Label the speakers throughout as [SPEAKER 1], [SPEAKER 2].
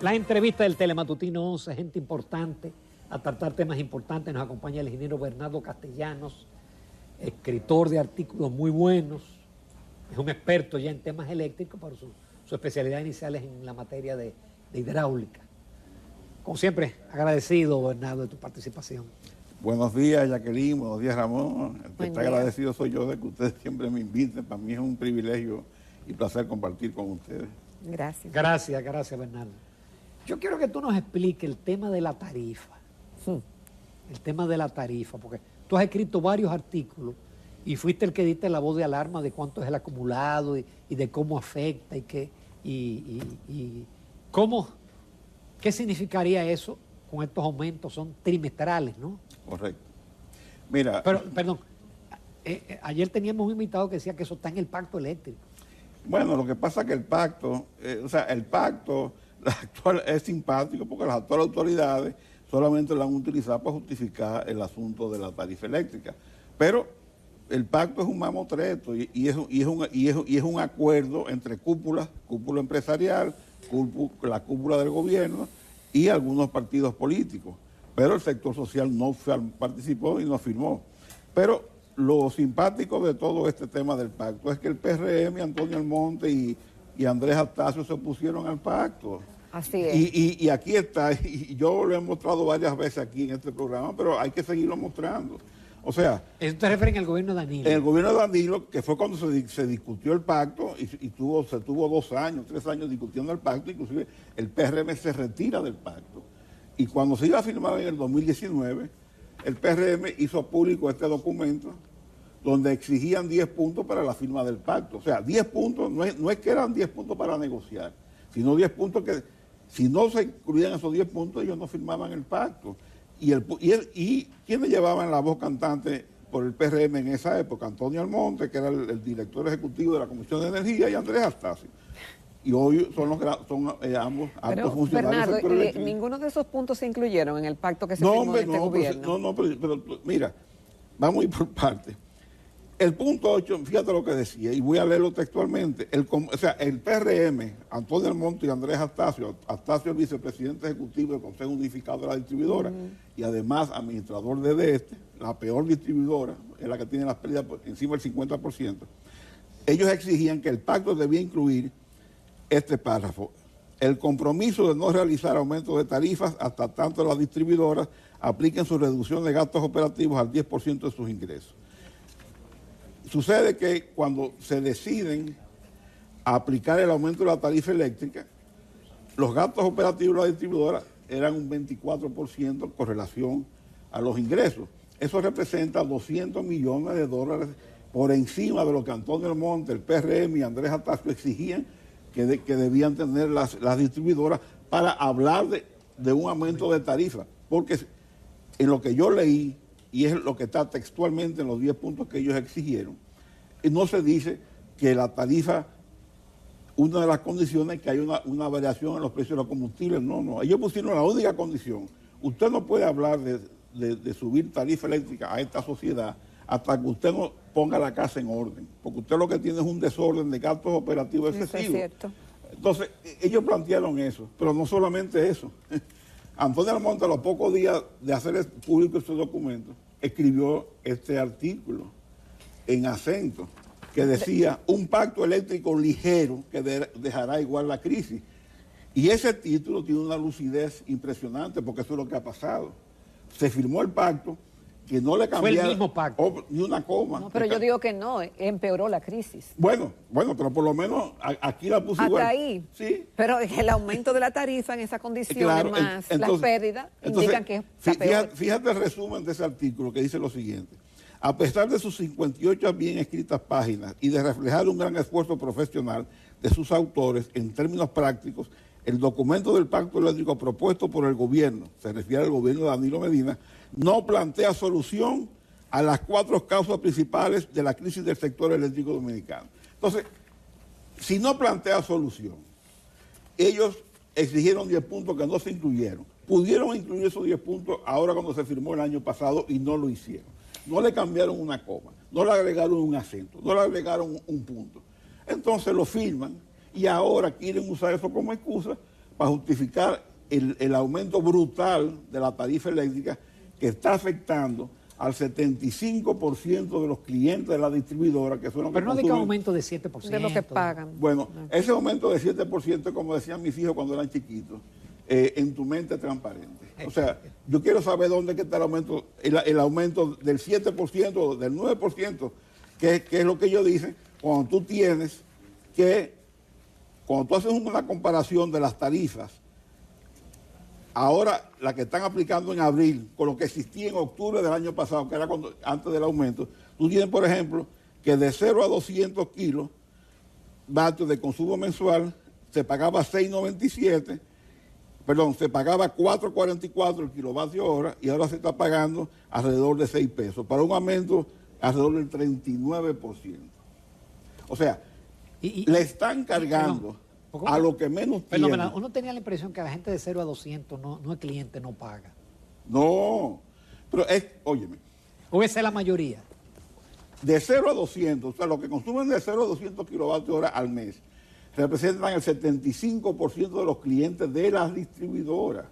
[SPEAKER 1] La entrevista del Telematutino 11, gente importante, a tratar temas importantes. Nos acompaña el ingeniero Bernardo Castellanos, escritor de artículos muy buenos. Es un experto ya en temas eléctricos, pero su especialidad inicial es en la materia de hidráulica. Como siempre, agradecido, Bernardo, de tu participación.
[SPEAKER 2] Buenos días, Jacqueline. Buenos días, Ramón. El que está agradecido soy yo de que ustedes siempre me inviten. Para mí es un privilegio y placer compartir con ustedes.
[SPEAKER 3] Gracias.
[SPEAKER 1] Gracias, Bernardo. Yo quiero que tú nos expliques el tema de la tarifa. El tema de la tarifa, porque tú has escrito varios artículos y fuiste el que diste la voz de alarma de cuánto es el acumulado y de cómo afecta y cómo, qué significaría eso con estos aumentos. Son trimestrales, ¿no?
[SPEAKER 2] Correcto. Mira...
[SPEAKER 1] Pero, perdón, ayer teníamos un invitado que decía que eso está en el pacto eléctrico.
[SPEAKER 2] Bueno, lo que pasa es que el pacto, el pacto actual es simpático porque las actuales autoridades solamente lo han utilizado para justificar el asunto de la tarifa eléctrica. Pero el pacto es un mamotreto y es un acuerdo entre cúpula empresarial, la cúpula del gobierno y algunos partidos políticos. Pero el sector social no participó y no firmó. Pero lo simpático de todo este tema del pacto es que el PRM, Antonio Almonte y Andrés Astacio se opusieron al pacto.
[SPEAKER 3] Así es.
[SPEAKER 2] Y aquí está, y yo lo he mostrado varias veces aquí en este programa, pero hay que seguirlo mostrando. O sea...
[SPEAKER 1] ¿Eso te refieres al gobierno de Danilo?
[SPEAKER 2] En el gobierno de Danilo, que fue cuando se discutió el pacto, y se tuvo 2 años, 3 años discutiendo el pacto, inclusive el PRM se retira del pacto. Y cuando se iba a firmar en el 2019, el PRM hizo público este documento donde exigían 10 puntos para la firma del pacto. O sea, 10 puntos, no es que eran 10 puntos para negociar, sino 10 puntos que, si no se incluían esos 10 puntos, ellos no firmaban el pacto. ¿Y quiénes llevaban la voz cantante por el PRM en esa época? Antonio Almonte, que era el director ejecutivo de la Comisión de Energía, y Andrés Astacio. Y hoy son ambos altos funcionarios.
[SPEAKER 3] Bernardo, ninguno de esos puntos se incluyeron en el pacto que se firmó en este gobierno.
[SPEAKER 2] Pero mira, vamos a ir por partes. El punto 8, fíjate lo que decía, y voy a leerlo textualmente. El PRM, Antonio Almonte y Andrés Astacio el vicepresidente ejecutivo del Consejo Unificado de la Distribuidora, y además administrador de este, la peor distribuidora, es la que tiene las pérdidas por encima del 50%, ellos exigían que el pacto debía incluir este párrafo: el compromiso de no realizar aumentos de tarifas hasta tanto las distribuidoras apliquen su reducción de gastos operativos al 10% de sus ingresos. Sucede que cuando se deciden aplicar el aumento de la tarifa eléctrica, los gastos operativos de la distribuidora eran un 24% con relación a los ingresos. Eso representa $200 millones por encima de lo que Antonio Almonte, el PRM y Andrés Astacio exigían que debían tener las distribuidoras para hablar de un aumento de tarifa. Porque en lo que yo leí, y es lo que está textualmente en los 10 puntos que ellos exigieron, y no se dice que la tarifa, una de las condiciones es que hay una variación en los precios de los combustibles. No, ellos pusieron la única condición: usted no puede hablar de subir tarifa eléctrica a esta sociedad hasta que usted no ponga la casa en orden, porque usted lo que tiene es un desorden de gastos operativos excesivos.
[SPEAKER 3] Eso es cierto.
[SPEAKER 2] Entonces, ellos plantearon eso, pero no solamente eso. Antonio Almonte, a los pocos días de hacer público este documento, escribió este artículo en acento que decía: un pacto eléctrico ligero que dejará igual la crisis. Y ese título tiene una lucidez impresionante, porque eso es lo que ha pasado. Se firmó el pacto, que no le cambiaron.
[SPEAKER 1] Fue el mismo pacto.
[SPEAKER 2] Ni una coma.
[SPEAKER 3] No, pero yo digo que no, empeoró la crisis.
[SPEAKER 2] Bueno, pero por lo menos aquí la puse igual.
[SPEAKER 3] Hasta ahí.
[SPEAKER 2] Sí.
[SPEAKER 3] Pero el aumento de la tarifa en esas condiciones,
[SPEAKER 2] claro,
[SPEAKER 3] más
[SPEAKER 2] entonces,
[SPEAKER 3] las pérdidas, indican que está peor.
[SPEAKER 2] Fíjate el resumen de ese artículo, que dice lo siguiente: a pesar de sus 58 bien escritas páginas y de reflejar un gran esfuerzo profesional de sus autores en términos prácticos, el documento del pacto eléctrico propuesto por el gobierno, se refiere al gobierno de Danilo Medina, no plantea solución a las 4 causas principales de la crisis del sector eléctrico dominicano. Entonces, si no plantea solución, ellos exigieron 10 puntos que no se incluyeron. Pudieron incluir esos 10 puntos ahora cuando se firmó el año pasado y no lo hicieron. No le cambiaron una coma, no le agregaron un acento, no le agregaron un punto. Entonces lo firman y ahora quieren usar eso como excusa para justificar el aumento brutal de la tarifa eléctrica que está afectando al 75% de los clientes de la distribuidora, que son los
[SPEAKER 1] pero
[SPEAKER 2] que
[SPEAKER 1] no diga
[SPEAKER 2] consumen...
[SPEAKER 1] aumento de 7%.
[SPEAKER 3] De lo que pagan.
[SPEAKER 2] Bueno, ese aumento de 7%, como decían mis hijos cuando eran chiquitos, en tu mente transparente. O sea, yo quiero saber dónde está el aumento, el aumento del 7% o del 9%, que es lo que ellos dicen, cuando tú haces una comparación de las tarifas, ahora la que están aplicando en abril, con lo que existía en octubre del año pasado, que era antes del aumento, tú tienes, por ejemplo, que de 0 a 200 kilovatios de consumo mensual se pagaba 6.97, perdón, se pagaba 4.44 el kilovatio hora y ahora se está pagando alrededor de 6 pesos, para un aumento alrededor del 39%. O sea, le están cargando a lo que menos tiene.
[SPEAKER 1] Pero uno tenía la impresión que a la gente de 0 a 200 no es cliente, no paga.
[SPEAKER 2] No, pero óyeme.
[SPEAKER 1] ¿O esa es la mayoría?
[SPEAKER 2] De 0 a 200, o sea, los que consumen de 0 a 200 kilovatios hora al mes, representan el 75% de los clientes de las distribuidoras.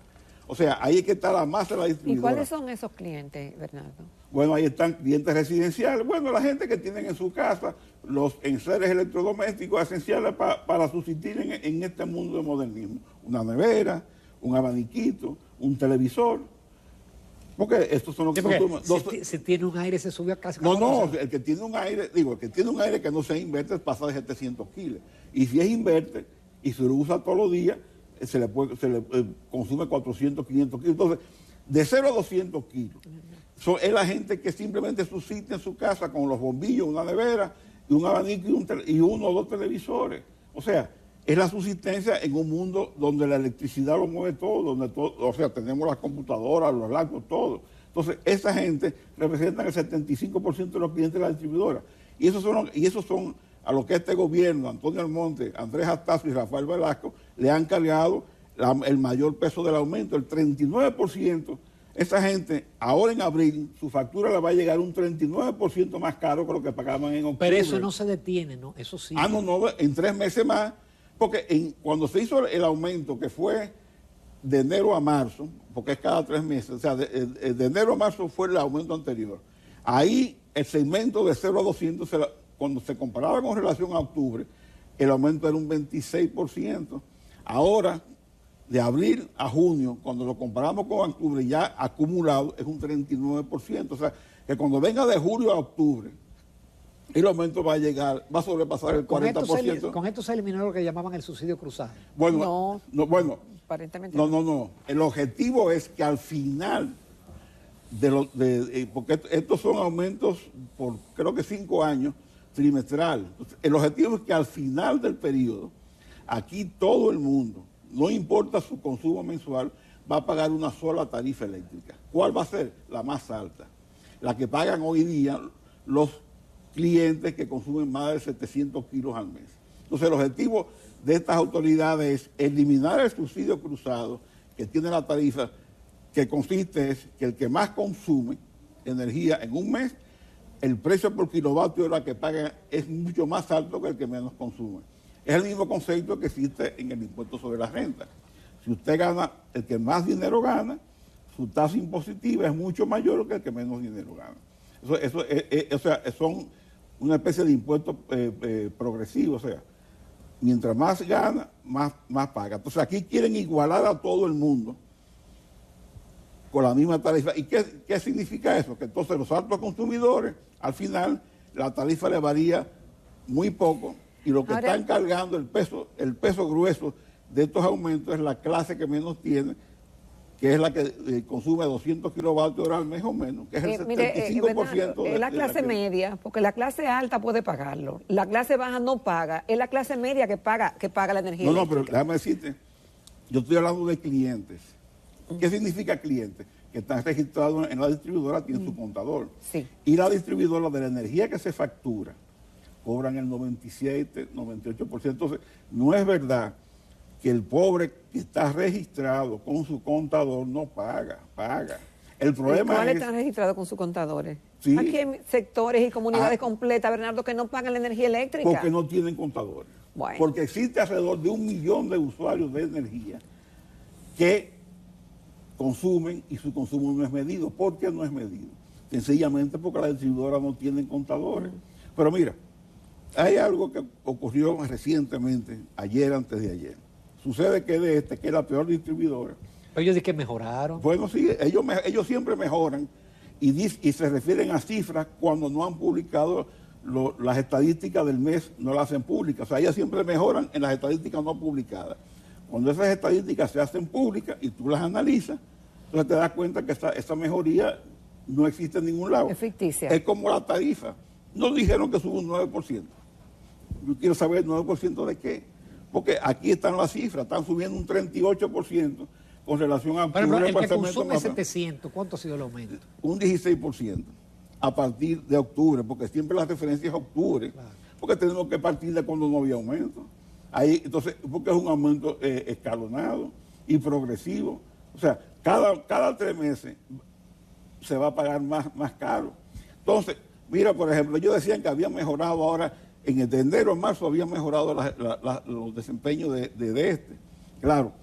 [SPEAKER 2] O sea, ahí es que está la masa de la distribuidora.
[SPEAKER 3] ¿Y cuáles son esos clientes, Bernardo?
[SPEAKER 2] Bueno, ahí están clientes residenciales. Bueno, la gente que tienen en su casa los enseres electrodomésticos esenciales para subsistir en este mundo de modernismo. Una nevera, un abaniquito, un televisor. Porque estos son los que consumen.
[SPEAKER 1] Si tiene un aire, se sube a casi.
[SPEAKER 2] No, el que tiene un aire, el que tiene un aire que no sea inverter pasa de 700 kilos. Y si es inverter y se lo usa todos los días, se le consume 400, 500 kilos. Entonces, de 0 a 200 kilos. Es la gente que simplemente subsiste en su casa con los bombillos, una nevera, y un abanico y uno o dos televisores. O sea, es la subsistencia en un mundo donde la electricidad lo mueve todo, o sea, tenemos las computadoras, los laptops, todo. Entonces, esa gente representa el 75% de los clientes de la distribuidora. Y esos son a lo que este gobierno, Antonio Almonte, Andrés Astacio y Rafael Velasco, le han cargado el mayor peso del aumento, el 39%. Esa gente, ahora en abril, su factura le va a llegar un 39% más caro que lo que pagaban en octubre.
[SPEAKER 1] Pero eso no se detiene, ¿no? Eso sí.
[SPEAKER 2] No, en 3 meses más, porque cuando se hizo el aumento, que fue de enero a marzo, porque es cada 3 meses, o sea, de enero a marzo fue el aumento anterior. Ahí el segmento de 0 a 200, cuando se comparaba con relación a octubre, el aumento era un 26%. Ahora, de abril a junio, cuando lo comparamos con octubre, ya acumulado es un 39%. O sea, que cuando venga de julio a octubre, el aumento va a sobrepasar el 40%.
[SPEAKER 1] Con esto se eliminó lo que llamaban el subsidio cruzado.
[SPEAKER 2] Bueno,
[SPEAKER 3] aparentemente
[SPEAKER 2] no. El objetivo es que al final, porque estos son aumentos por creo que 5 años, trimestral. El objetivo es que al final del periodo, aquí todo el mundo, no importa su consumo mensual, va a pagar una sola tarifa eléctrica. ¿Cuál va a ser? La más alta. La que pagan hoy día los clientes que consumen más de 700 kilos al mes. Entonces, el objetivo de estas autoridades es eliminar el subsidio cruzado que tiene la tarifa, que consiste es que el que más consume energía en un mes, el precio por kilovatio hora que paga es mucho más alto que el que menos consume. Es el mismo concepto que existe en el impuesto sobre la renta. Si usted gana, el que más dinero gana, su tasa impositiva es mucho mayor que el que menos dinero gana. O sea, son una especie de impuesto progresivo. O sea, mientras más gana, más paga. Entonces aquí quieren igualar a todo el mundo con la misma tarifa. ¿Y qué significa eso? Que entonces los altos consumidores, al final, la tarifa le varía muy poco. Y lo que está encargando el peso grueso de estos aumentos es la clase que menos tiene, que es la que consume 200 kilovatios hora al mes o menos, que es el 75%
[SPEAKER 3] es la clase media, porque la clase alta puede pagarlo. La clase baja no paga. Es la clase media que paga la energía eléctrica.
[SPEAKER 2] Pero déjame decirte, yo estoy hablando de clientes. ¿Qué significa cliente? Que están registrados en la distribuidora, tienen su contador.
[SPEAKER 3] Sí.
[SPEAKER 2] Y la distribuidora de la energía que se factura cobran el 97, 98%. Entonces, no es verdad que el pobre que está registrado con su contador no paga. El problema
[SPEAKER 3] ¿Cuáles están registrados con sus contadores?
[SPEAKER 2] Sí.
[SPEAKER 3] Aquí hay sectores y comunidades completas, Bernardo, que no pagan la energía eléctrica.
[SPEAKER 2] Porque no tienen contadores.
[SPEAKER 3] Bueno.
[SPEAKER 2] Porque existe alrededor de 1 millón de usuarios de energía que consumen y su consumo no es medido. ¿Por qué no es medido? Sencillamente porque las distribuidoras no tienen contadores. Pero mira, hay algo que ocurrió recientemente, ayer, antes de ayer. Sucede que que es la peor distribuidora.
[SPEAKER 1] Pero ellos dicen que mejoraron.
[SPEAKER 2] Bueno, sí, ellos siempre mejoran y se refieren a cifras cuando no han publicado las estadísticas del mes, no las hacen públicas. O sea, ellas siempre mejoran en las estadísticas no publicadas. Cuando esas estadísticas se hacen públicas y tú las analizas, entonces te das cuenta que esa mejoría no existe en ningún lado.
[SPEAKER 3] Es ficticia.
[SPEAKER 2] Es como la tarifa. No dijeron que sube un 9%. Yo quiero saber el 9% de qué. Porque aquí están las cifras, están subiendo un 38% con relación a...
[SPEAKER 1] Por ejemplo, el que consume 700, ¿cuánto ha sido el aumento?
[SPEAKER 2] Un 16% a partir de octubre, porque siempre la referencia es octubre, claro. Porque tenemos que partir de cuando no había aumento. Ahí, entonces, porque es un aumento escalonado y progresivo. O sea, cada 3 meses se va a pagar más caro. Entonces, mira, por ejemplo, ellos decían que había mejorado ahora, en el de enero a marzo había mejorado los desempeños de este. Claro,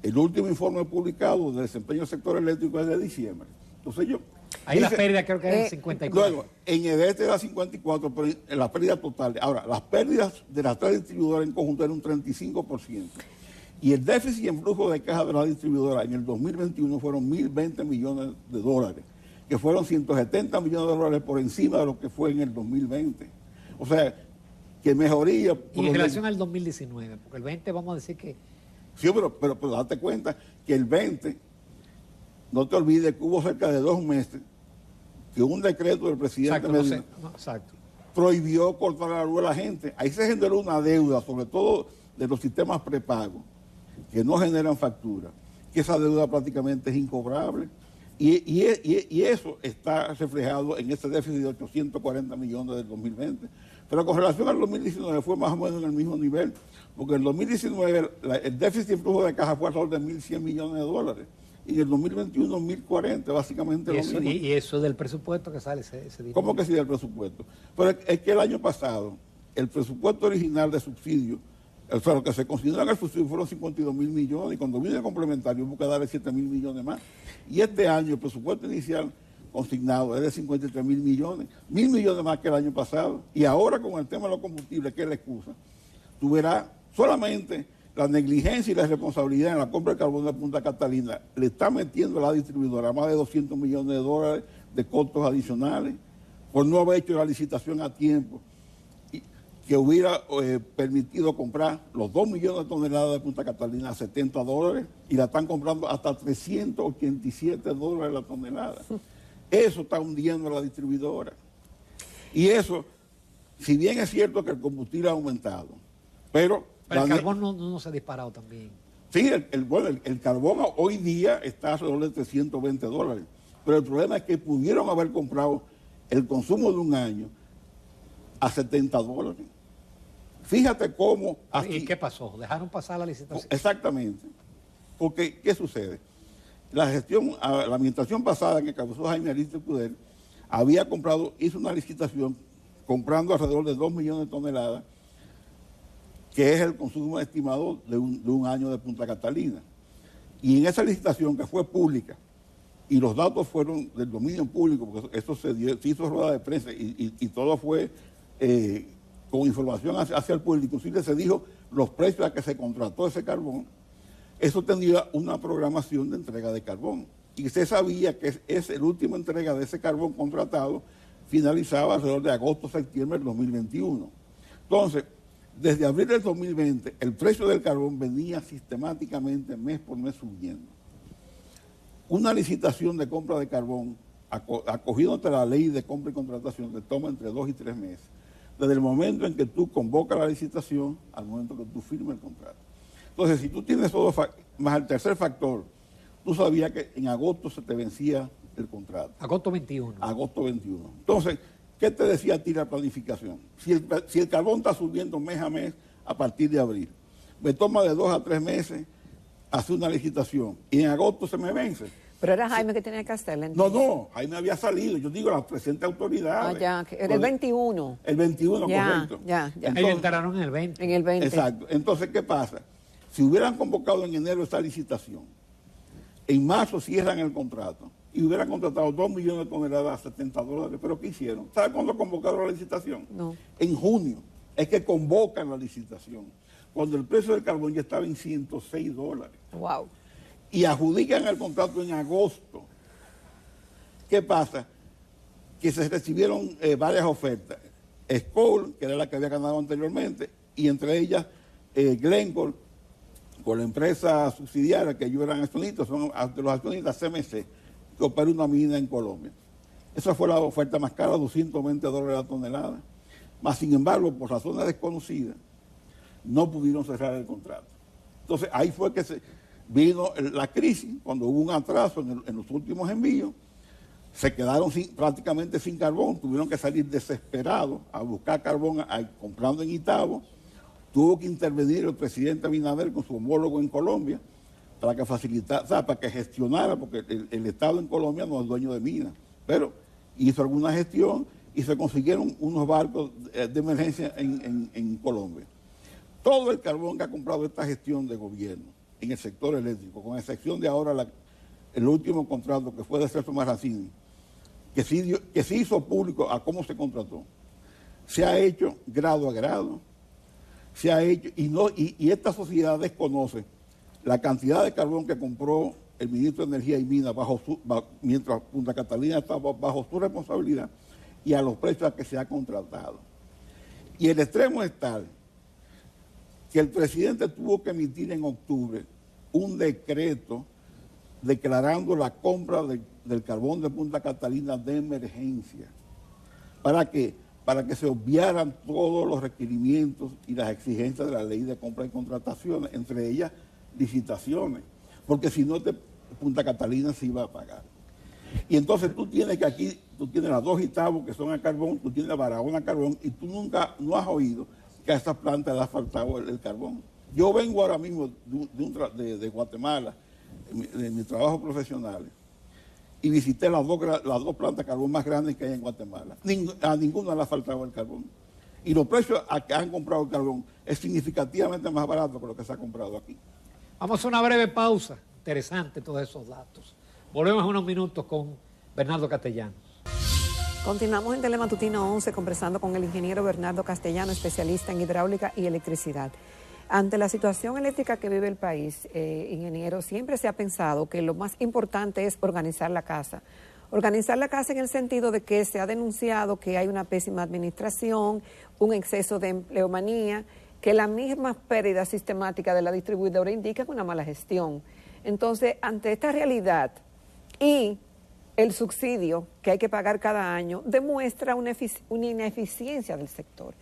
[SPEAKER 2] el último informe publicado del desempeño del sector eléctrico es de diciembre. Entonces yo...
[SPEAKER 1] Ahí la pérdida creo que era 54.
[SPEAKER 2] Luego, en el este era 54, pero en la pérdida total. Ahora, las pérdidas de las 3 distribuidoras en conjunto eran un 35%. Y el déficit en flujo de caja de la distribuidora en el 2021 fueron 1.020 millones de dólares, que fueron 170 millones de dólares por encima de lo que fue en el 2020. O sea, que mejoría...
[SPEAKER 1] Y en relación al 2019, porque el 20 vamos a decir que...
[SPEAKER 2] Sí, pero date cuenta que el 20, no te olvides que hubo cerca de 2 meses que un decreto del presidente Medina prohibió cortar la luz a la gente. Ahí se generó una deuda, sobre todo de los sistemas prepago, que no generan factura, que esa deuda prácticamente es incobrable. Y eso está reflejado en ese déficit de 840 millones del 2020. Pero con relación al 2019 fue más o menos en el mismo nivel, porque en el 2019 el déficit en flujo de caja fue alrededor de 1.100 millones de dólares. Y en el 2021, 1.040, básicamente lo mismo.
[SPEAKER 1] Y eso es del presupuesto que sale ese dinero.
[SPEAKER 2] ¿Cómo que sí del presupuesto? Pero es que el año pasado, el presupuesto original de subsidio, o sea, lo que se consideró en el subsidio fueron 52.000 millones, y cuando vino el complementario hubo que darle 7.000 millones más. Y este año el presupuesto inicial consignado es de 53.000 millones, 1.000 millones más que el año pasado. Y ahora con el tema de los combustibles, que es la excusa, tú verás solamente la negligencia y la responsabilidad en la compra de carbón de Punta Catalina le está metiendo a la distribuidora más de 200 millones de dólares de costos adicionales por no haber hecho la licitación a tiempo, y que hubiera permitido comprar los 2 millones de toneladas de Punta Catalina a $70 y la están comprando hasta $387 la tonelada. Eso está hundiendo a la distribuidora. Y eso, si bien es cierto que el combustible ha aumentado, pero
[SPEAKER 1] el carbón no se ha disparado también.
[SPEAKER 2] Sí, el carbón hoy día está alrededor de $320. Pero el problema es que pudieron haber comprado el consumo de un año a $70. Fíjate cómo...
[SPEAKER 1] ¿Y qué pasó? ¿Dejaron pasar la licitación?
[SPEAKER 2] Exactamente. Porque, ¿qué sucede? La administración pasada que causó Jaime Aristóteles Pudel hizo una licitación comprando alrededor de 2 millones de toneladas, que es el consumo estimado de un año de Punta Catalina. Y en esa licitación, que fue pública, y los datos fueron del dominio público, porque eso se hizo rueda de prensa y todo fue con información hacia el público, inclusive se dijo los precios a que se contrató ese carbón, eso tendría una programación de entrega de carbón. Y se sabía que el último entrega de ese carbón contratado finalizaba alrededor de agosto-septiembre del 2021. Entonces, desde abril del 2020, el precio del carbón venía sistemáticamente mes por mes subiendo. Una licitación de compra de carbón, acogiéndote la ley de compra y contratación, te toma entre 2 y 3 meses. Desde el momento en que tú convocas la licitación al momento que tú firmes el contrato. Entonces, si tú tienes todo, más el tercer factor, tú sabías que en agosto se te vencía el contrato.
[SPEAKER 1] Agosto 21.
[SPEAKER 2] Agosto 21. Entonces, ¿qué te decía a ti la planificación? Si el carbón está subiendo mes a mes a partir de abril, me toma de 2 a 3 meses hacer una licitación y en agosto se me vence.
[SPEAKER 3] Pero era Jaime que tenía que hacerla.
[SPEAKER 2] No, Jaime había salido. Yo digo las presentes autoridades.
[SPEAKER 3] Ya, era el 21.
[SPEAKER 2] El 21, correcto.
[SPEAKER 3] Ya.
[SPEAKER 1] Ellos entraron en el 20.
[SPEAKER 3] En el 20.
[SPEAKER 2] Exacto. Entonces, ¿qué pasa? Si hubieran convocado en enero esta licitación En marzo cierran el contrato y hubieran contratado 2 millones de toneladas a $70. ¿Pero qué hicieron? ¿Sabe cuándo convocaron la licitación?
[SPEAKER 3] No.
[SPEAKER 2] En junio. Es que convocan la licitación. Cuando el precio del carbón ya estaba en $106.
[SPEAKER 3] Wow.
[SPEAKER 2] Y adjudican el contrato en agosto. ¿Qué pasa? Que se recibieron varias ofertas. Skoll, que era la que había ganado anteriormente, y entre ellas Glencore, con la empresa subsidiaria que ellos eran accionistas, son de los accionistas CMC, que opera una mina en Colombia. Esa fue la oferta más cara, $220 la tonelada. Mas, sin embargo, por razones desconocidas, no pudieron cerrar el contrato. Entonces, ahí fue que vino la crisis, cuando hubo un atraso en los últimos envíos, se quedaron prácticamente sin carbón, tuvieron que salir desesperados a buscar carbón comprando en Itabo. Tuvo que intervenir el presidente Abinader con su homólogo en Colombia para que facilitara, o sea, para que gestionara, porque el Estado en Colombia no es dueño de minas, pero hizo alguna gestión y se consiguieron unos barcos de emergencia en Colombia. Todo el carbón que ha comprado esta gestión de gobierno en el sector eléctrico, con excepción de ahora el último contrato que fue de Celso Marracini, que sí hizo público a cómo se contrató, se ha hecho grado a grado, se ha hecho, y esta sociedad desconoce la cantidad de carbón que compró el ministro de Energía y Minas mientras Punta Catalina estaba bajo su responsabilidad y a los precios a que se ha contratado. Y el extremo es tal que el presidente tuvo que emitir en octubre un decreto declarando la compra del carbón de Punta Catalina de emergencia. ¿Para qué? Para que se obviaran todos los requerimientos y las exigencias de la ley de compra y contrataciones, entre ellas licitaciones, porque si no, Punta Catalina se iba a pagar. Y entonces tú tienes las 2 Itabo que son a carbón, tú tienes Barahona a carbón, y tú nunca no has oído que a esa planta le ha faltado el carbón. Yo vengo ahora mismo de Guatemala, de mi trabajo profesional, y visité las dos plantas de carbón más grandes que hay en Guatemala. A ninguna le ha faltado el carbón. Y los precios a que han comprado el carbón es significativamente más barato que lo que se ha comprado aquí.
[SPEAKER 1] Vamos a una breve pausa. Interesante todos esos datos. Volvemos en unos minutos con Bernardo Castellanos.
[SPEAKER 3] Continuamos en Telematutino 11 conversando con el ingeniero Bernardo Castellano, especialista en hidráulica y electricidad. Ante la situación eléctrica que vive el país, ingeniero, siempre se ha pensado que lo más importante es organizar la casa. Organizar la casa en el sentido de que se ha denunciado que hay una pésima administración, un exceso de empleomanía, que la misma pérdida sistemática de la distribuidora indica una mala gestión. Entonces, ante esta realidad y el subsidio que hay que pagar cada año, demuestra una ineficiencia del sector.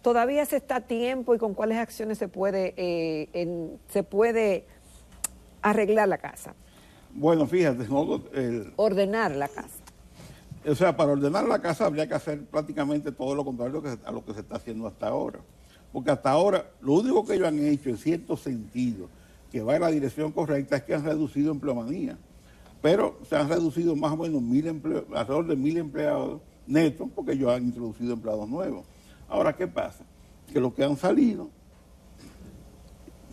[SPEAKER 3] ¿Todavía se está a tiempo y con cuáles acciones se puede arreglar la casa?
[SPEAKER 2] Bueno, fíjate,
[SPEAKER 3] ordenar la casa.
[SPEAKER 2] O sea, para ordenar la casa habría que hacer prácticamente todo lo contrario a lo que se está haciendo hasta ahora. Porque hasta ahora, lo único que ellos han hecho, en cierto sentido, que va en la dirección correcta, es que han reducido empleomanía. Pero se han reducido más o menos alrededor de 1.000 empleados netos, porque ellos han introducido empleados nuevos. Ahora, ¿qué pasa? Que los que han salido,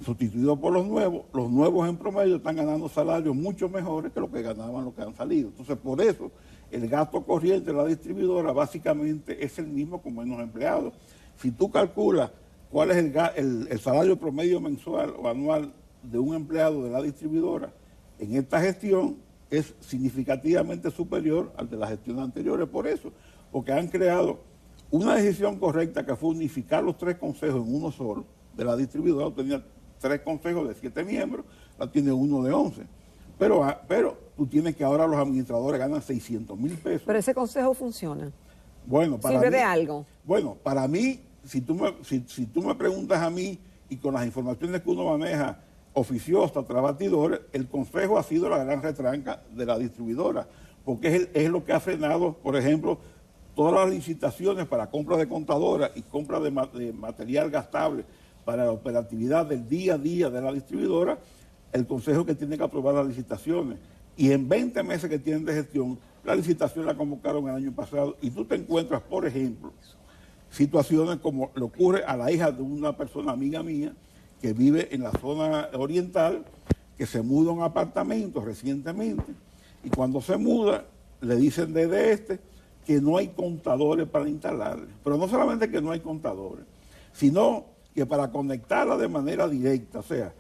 [SPEAKER 2] sustituidos por los nuevos en promedio están ganando salarios mucho mejores que lo que ganaban los que han salido. Entonces, por eso, el gasto corriente de la distribuidora básicamente es el mismo con menos empleados. Si tú calculas cuál es el salario promedio mensual o anual de un empleado de la distribuidora, en esta gestión es significativamente superior al de las gestiones anteriores. Por eso, porque han creado una decisión correcta que fue unificar los 3 consejos en uno solo. De la distribuidora tenía 3 consejos de 7 miembros, la tiene uno de 11. Pero tú tienes que ahora los administradores ganan 600,000 pesos.
[SPEAKER 3] Pero ese consejo funciona.
[SPEAKER 2] Bueno,
[SPEAKER 3] ¿Sirve de algo?
[SPEAKER 2] Bueno, para mí, si tú me preguntas a mí y con las informaciones que uno maneja, oficiosa, tras batidores, el consejo ha sido la gran retranca de la distribuidora, porque es lo que ha frenado, por ejemplo, todas las licitaciones para compra de contadoras y compra de material gastable para la operatividad del día a día de la distribuidora, el consejo que tiene que aprobar las licitaciones. Y en 20 meses que tienen de gestión, la licitación la convocaron el año pasado y tú te encuentras, por ejemplo, situaciones como le ocurre a la hija de una persona amiga mía que vive en la zona oriental, que se muda a un apartamento recientemente y cuando se muda le dicen desde que no hay contadores para instalarle. Pero no solamente que no hay contadores, sino que para conectarla de manera directa, o sea,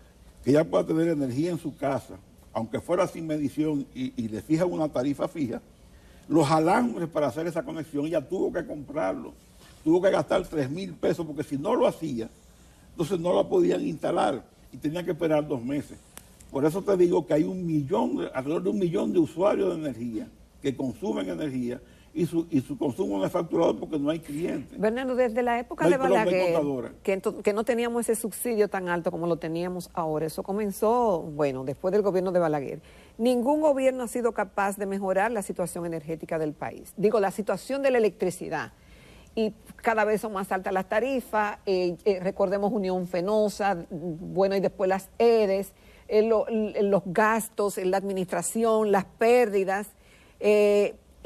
[SPEAKER 2] que ella pueda tener energía en su casa, aunque fuera sin medición y le fijan una tarifa fija, los alambres para hacer esa conexión ella tuvo que comprarlo, tuvo que gastar 3,000 pesos porque si no lo hacía, entonces no la podían instalar y tenía que esperar 2 meses. Por eso te digo que hay alrededor de 1 millón de usuarios de energía que consumen energía y su consumo no es facturado porque no hay clientes.
[SPEAKER 3] Bernardo, desde la época de Balaguer, que no teníamos ese subsidio tan alto como lo teníamos ahora, eso comenzó, bueno, después del gobierno de Balaguer. Ningún gobierno ha sido capaz de mejorar la situación energética del país. Digo, la situación de la electricidad. Y cada vez son más altas las tarifas, recordemos Unión Fenosa, bueno, y después las EDES, los gastos, la administración, las pérdidas,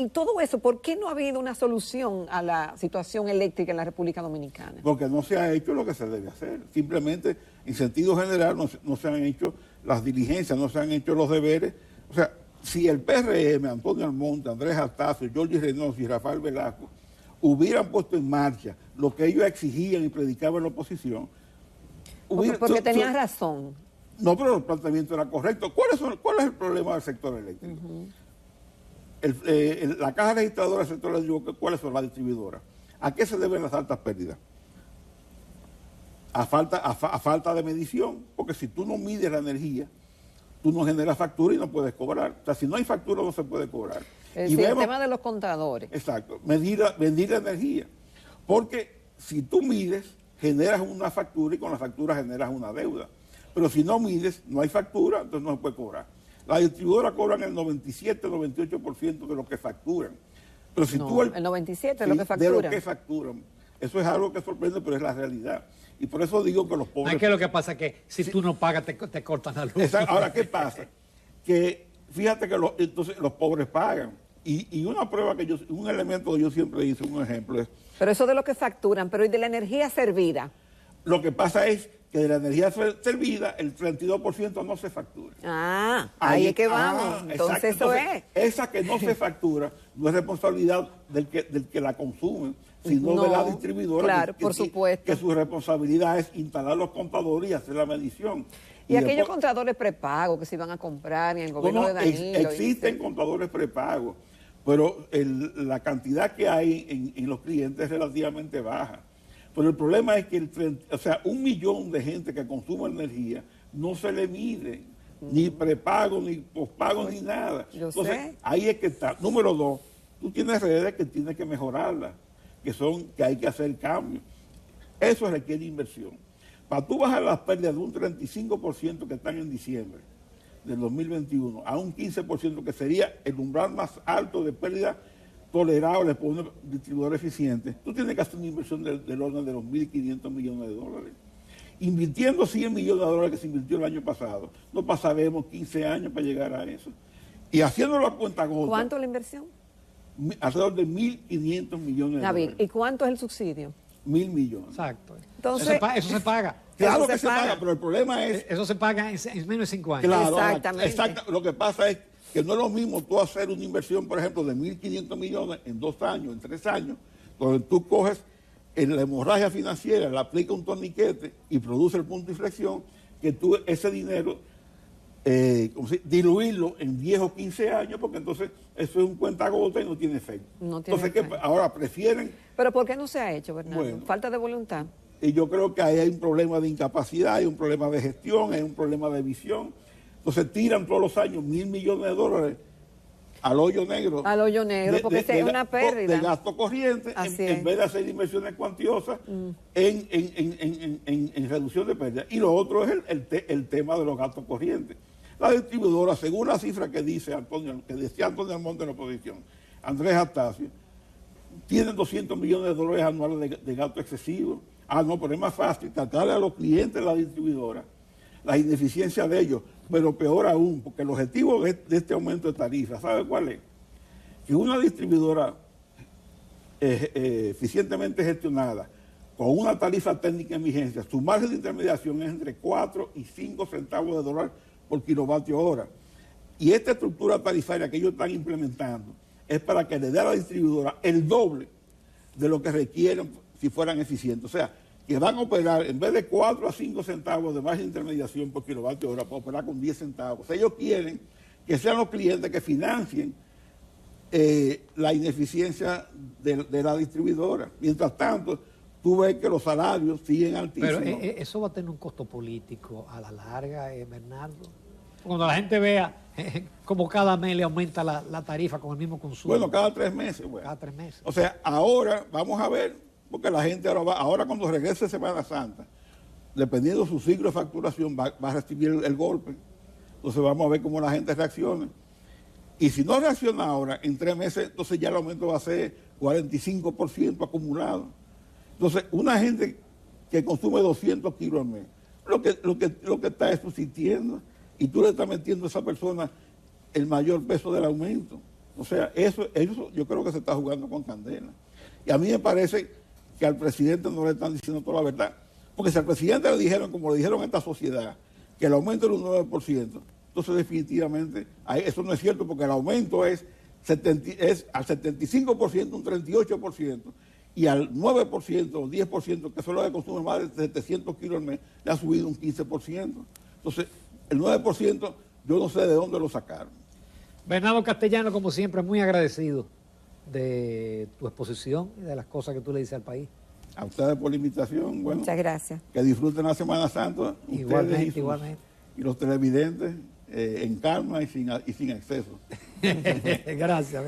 [SPEAKER 3] y todo eso. ¿Por qué no ha habido una solución a la situación eléctrica en la República Dominicana?
[SPEAKER 2] Porque no se ha hecho lo que se debe hacer. Simplemente, en sentido general, no se han hecho las diligencias, no se han hecho los deberes. O sea, si el PRM, Antonio Almonte, Andrés Astacio, Jorge Reynoso y Rafael Velasco hubieran puesto en marcha lo que ellos exigían y predicaban en la oposición.
[SPEAKER 3] Porque tenían razón.
[SPEAKER 2] No, pero el planteamiento era correcto. ¿Cuál es el problema del sector eléctrico? La caja registradora del sector eléctrico, ¿cuáles son las distribuidoras? ¿A qué se deben las altas pérdidas? A falta de medición, porque si tú no mides la energía, tú no generas factura y no puedes cobrar. O sea, si no hay factura no se puede cobrar.
[SPEAKER 3] El tema de los contadores.
[SPEAKER 2] Exacto, medir la energía. Porque si tú mides, generas una factura y con la factura generas una deuda. Pero si no mides, no hay factura, entonces no se puede cobrar. Las distribuidoras cobran el 97-98% de lo que facturan. Pero si
[SPEAKER 3] no, el 97% de lo que facturan.
[SPEAKER 2] De lo que facturan. Eso es algo que sorprende, pero es la realidad. Y por eso digo que los pobres...
[SPEAKER 1] Es que lo que pasa es que si tú no pagas, te cortan la luz.
[SPEAKER 2] Exacto. Ahora, ¿qué pasa? Que fíjate que entonces los pobres pagan. Y una prueba un elemento que yo siempre hice, un ejemplo es...
[SPEAKER 3] Pero eso de lo que facturan, pero ¿y de la energía servida?
[SPEAKER 2] Lo que pasa es que de la energía servida, el 32% no se factura.
[SPEAKER 3] Ahí es que vamos. Entonces eso es.
[SPEAKER 2] Esa que no se factura no es responsabilidad del que la consume, sino de la distribuidora.
[SPEAKER 3] Claro, por supuesto.
[SPEAKER 2] Que su responsabilidad es instalar los contadores y hacer la medición.
[SPEAKER 3] Y aquellos contadores prepagos que se iban a comprar en el gobierno de Danilo.
[SPEAKER 2] Existen contadores prepagos, pero la cantidad que hay en los clientes es relativamente baja. Pero el problema es que 1 millón de gente que consume energía no se le mide, ni prepago, ni pospago, ni nada. Entonces, ahí es que está. Número 2, tú tienes redes que tienes que mejorarlas, que hay que hacer cambios. Eso requiere inversión. Para tú bajar las pérdidas de un 35% que están en diciembre del 2021 a un 15% que sería el umbral más alto de pérdida tolerable por un distribuidor eficiente, tú tienes que hacer una inversión del orden de los 1.500 millones de dólares. Invirtiendo 100 millones de dólares que se invirtió el año pasado, no pasaremos 15 años para llegar a eso. Y haciéndolo a cuenta gota.
[SPEAKER 3] ¿Cuánto es la inversión?
[SPEAKER 2] Alrededor de 1.500 millones de dólares.
[SPEAKER 3] ¿Y cuánto es el subsidio?
[SPEAKER 2] 1.000 millones.
[SPEAKER 1] Exacto.
[SPEAKER 3] Entonces,
[SPEAKER 1] eso se paga.
[SPEAKER 2] Claro que se paga, pero el problema es...
[SPEAKER 1] Eso se paga en menos de 5 años.
[SPEAKER 2] Claro,
[SPEAKER 3] exactamente.
[SPEAKER 2] Lo que pasa es que no es lo mismo tú hacer una inversión, por ejemplo, de 1.500 millones en 2 años, en 3 años, donde tú coges en la hemorragia financiera, le aplicas un torniquete y produce el punto de inflexión, que tú ese dinero, diluirlo en 10 o 15 años, porque entonces eso es un cuentagota y no tiene efecto. Ahora prefieren...
[SPEAKER 3] ¿Pero por qué no se ha hecho, Bernardo?
[SPEAKER 2] Bueno,
[SPEAKER 3] falta de voluntad.
[SPEAKER 2] Y yo creo que ahí hay un problema de incapacidad, hay un problema de gestión, hay un problema de visión. Entonces tiran todos los años 1.000 millones de dólares al hoyo negro.
[SPEAKER 3] Al hoyo negro, porque es una pérdida.
[SPEAKER 2] De gasto corriente, en vez de hacer inversiones cuantiosas en reducción de pérdidas. Y lo otro es el tema de los gastos corrientes. La distribuidora, según la cifra que decía Antonio Almonte en la oposición, Andrés Astacio, tienen 200 millones de dólares anuales de gasto excesivo. No, pero es más fácil tratarle a los clientes de la distribuidora las ineficiencias de ellos, pero peor aún, porque el objetivo de este aumento de tarifa, ¿sabe cuál es? Que una distribuidora eficientemente gestionada, con una tarifa técnica en vigencia, su margen de intermediación es entre 4 y 5 centavos de dólar por kilovatio hora. Y esta estructura tarifaria que ellos están implementando es para que le dé a la distribuidora el doble de lo que requieren si fueran eficientes. O sea, que van a operar, en vez de 4 a 5 centavos de margen de intermediación por kilovatio hora, para operar con 10 centavos. Ellos quieren que sean los clientes que financien la ineficiencia de la distribuidora. Mientras tanto, tú ves que los salarios siguen altísimos.
[SPEAKER 1] Pero eso va a tener un costo político a la larga, Bernardo. Cuando la gente vea como cada mes le aumenta la tarifa con el mismo consumo.
[SPEAKER 2] Bueno, cada 3 meses. Bueno.
[SPEAKER 1] Cada 3 meses.
[SPEAKER 2] O sea, ahora vamos a ver, porque la gente ahora cuando regrese Semana Santa, dependiendo de su ciclo de facturación, va a recibir el golpe. Entonces vamos a ver cómo la gente reacciona. Y si no reacciona ahora, en 3 meses, entonces ya el aumento va a ser 45% acumulado. Entonces, una gente que consume 200 kilos al mes, lo que está es subsistiendo, y tú le estás metiendo a esa persona el mayor peso del aumento. O sea, eso yo creo que se está jugando con candela. Y a mí me parece que al presidente no le están diciendo toda la verdad. Porque si al presidente le dijeron, como le dijeron a esta sociedad, que el aumento era un 9%, entonces definitivamente eso no es cierto, porque el aumento es al 75% un 38%, y al 9% o 10%, que son los que consumen más de 700 kilos al mes, le ha subido un 15%. Entonces, el 9% yo no sé de dónde lo sacaron.
[SPEAKER 1] Bernardo Castellano, como siempre, muy agradecido de tu exposición y de las cosas que tú le dices al país.
[SPEAKER 2] A ustedes por la invitación. Bueno,
[SPEAKER 3] muchas gracias.
[SPEAKER 2] Que disfruten la Semana Santa.
[SPEAKER 1] Igualmente, igualmente.
[SPEAKER 2] Y los televidentes en calma y sin exceso.
[SPEAKER 1] Gracias.